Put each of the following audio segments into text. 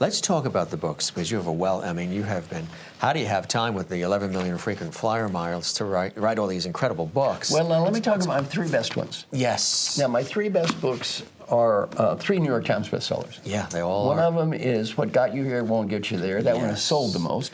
Let's talk about the books, because you have you have been, how do you have time with the 11 million frequent flyer miles to write all these incredible books? Well, now let me talk about my three best ones. Yes. Now, my three best books are three New York Times bestsellers. Yeah, they all One are. of them is What Got You Here Won't Get You There. That one has sold the most.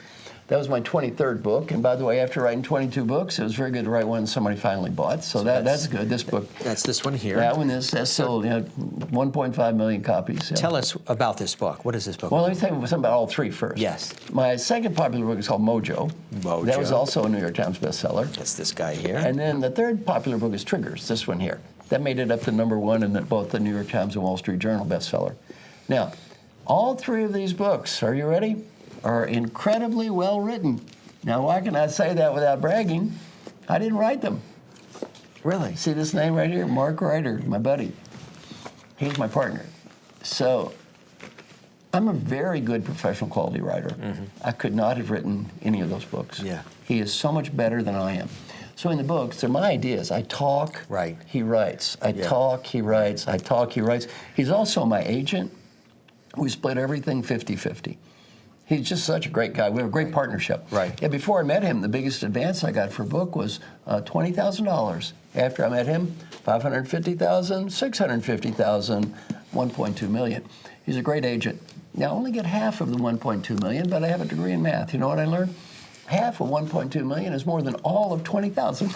That was my 23rd book, and by the way, after writing 22 books, it was very good to write one somebody finally bought, so that's good. This book. That's this one here. That one is, that's sold 1.5 million copies. Yeah. Tell us about this book. What is this book? Well, let me tell you something about all three first. Yes. My second popular book is called Mojo. Mojo. That was also a New York Times bestseller. That's this guy here. And then the third popular book is Triggers, this one here. That made it up to #1 in both the New York Times and Wall Street Journal bestseller. Now, all three of these books, are you ready, are incredibly well written. Now, why can I say that without bragging? I didn't write them. Really? See this name right here? Mark Ryder, my buddy. He's my partner. So I'm a very good professional quality writer. Mm-hmm. I could not have written any of those books. Yeah. He is so much better than I am. So in the books, they're my ideas. I talk, right. He writes. I talk, he writes. I talk, he writes. He's also my agent. We split everything 50-50. He's just such a great guy. We have a great partnership. Right. Yeah, before I met him, the biggest advance I got for a book was $20,000. After I met him, $550,000, $650,000, $1.2 million. He's a great agent. Now, I only get half of the $1.2 million, but I have a degree in math. You know what I learned? Half of $1.2 million is more than all of $20,000.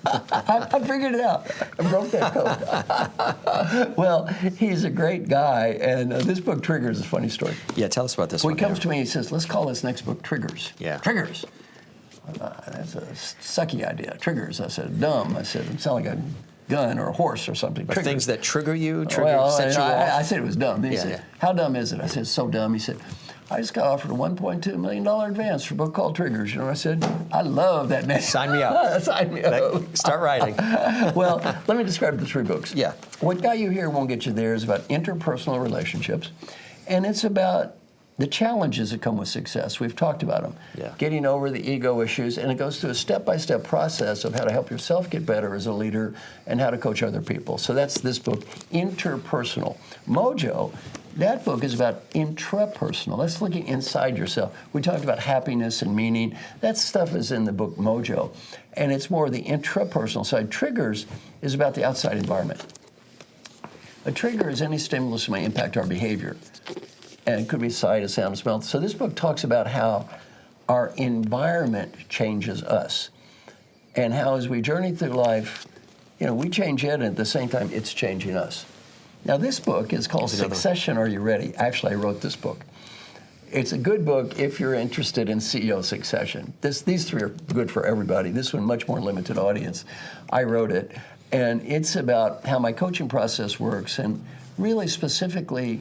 I figured it out. I broke that code. Well, he's a great guy, and this book, Triggers, is a funny story. Yeah, tell us about this one. one. He comes to me and he says, let's call this next book Triggers. Yeah. Triggers. That's a sucky idea. Triggers. I said, dumb. I said, it sounds like a gun or a horse or something. But things that trigger you, set you I off? said it was dumb. He said, how dumb is it? I said, it's so dumb. He said, I just got offered a $1.2 million advance for a book called Triggers. You know what I said? I love that name. Sign me up. Sign me up. Start writing. Well, let me describe the three books. Yeah. What Got You Here Won't Get You There is about interpersonal relationships, and it's about the challenges that come with success. We've talked about them. Yeah. Getting over the ego issues, and it goes through a step-by-step process of how to help yourself get better as a leader and how to coach other people. So that's this book, Interpersonal. Mojo, that book is about intrapersonal. That's looking inside yourself. We talked about happiness and meaning. That stuff is in the book Mojo, and it's more the intrapersonal side. Triggers is about the outside environment. A trigger is any stimulus that may impact our behavior. And it could be sight, a sound, a smell. So this book talks about how our environment changes us, and how as we journey through life, we change it, and at the same time, it's changing us. Now, this book is called Succession, Are You Ready? Actually, I wrote this book. It's a good book if you're interested in CEO succession. These three are good for everybody. This one, much more limited audience. I wrote it, and it's about how my coaching process works, and really specifically,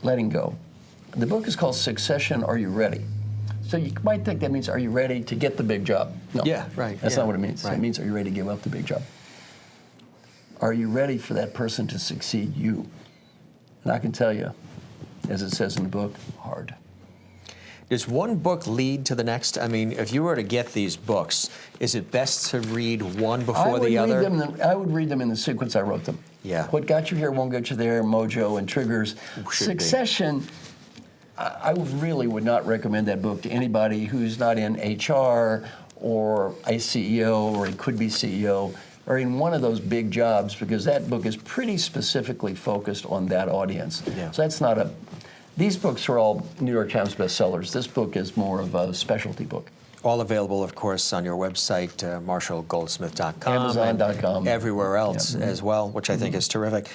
letting go. The book is called Succession, Are You Ready? So you might think that means, are you ready to get the big job? No. Yeah, right. That's not what it means. Right. It means, are you ready to give up the big job? Are you ready for that person to succeed you? And I can tell you, as it says in the book, hard. Does one book lead to the next? I mean, if you were to get these books, is it best to read one before the other? I would read them in the sequence I wrote them. Yeah. What Got You Here Won't Get You There, Mojo, and Triggers. Succession, I really would not recommend that book to anybody who's not in HR or a CEO or a could-be CEO or in one of those big jobs, because that book is pretty specifically focused on that audience. Yeah. So that's not these books are all New York Times bestsellers. This book is more of a specialty book. All available, of course, on your website, marshallgoldsmith.com. Amazon.com. And everywhere else as well, which I think is terrific.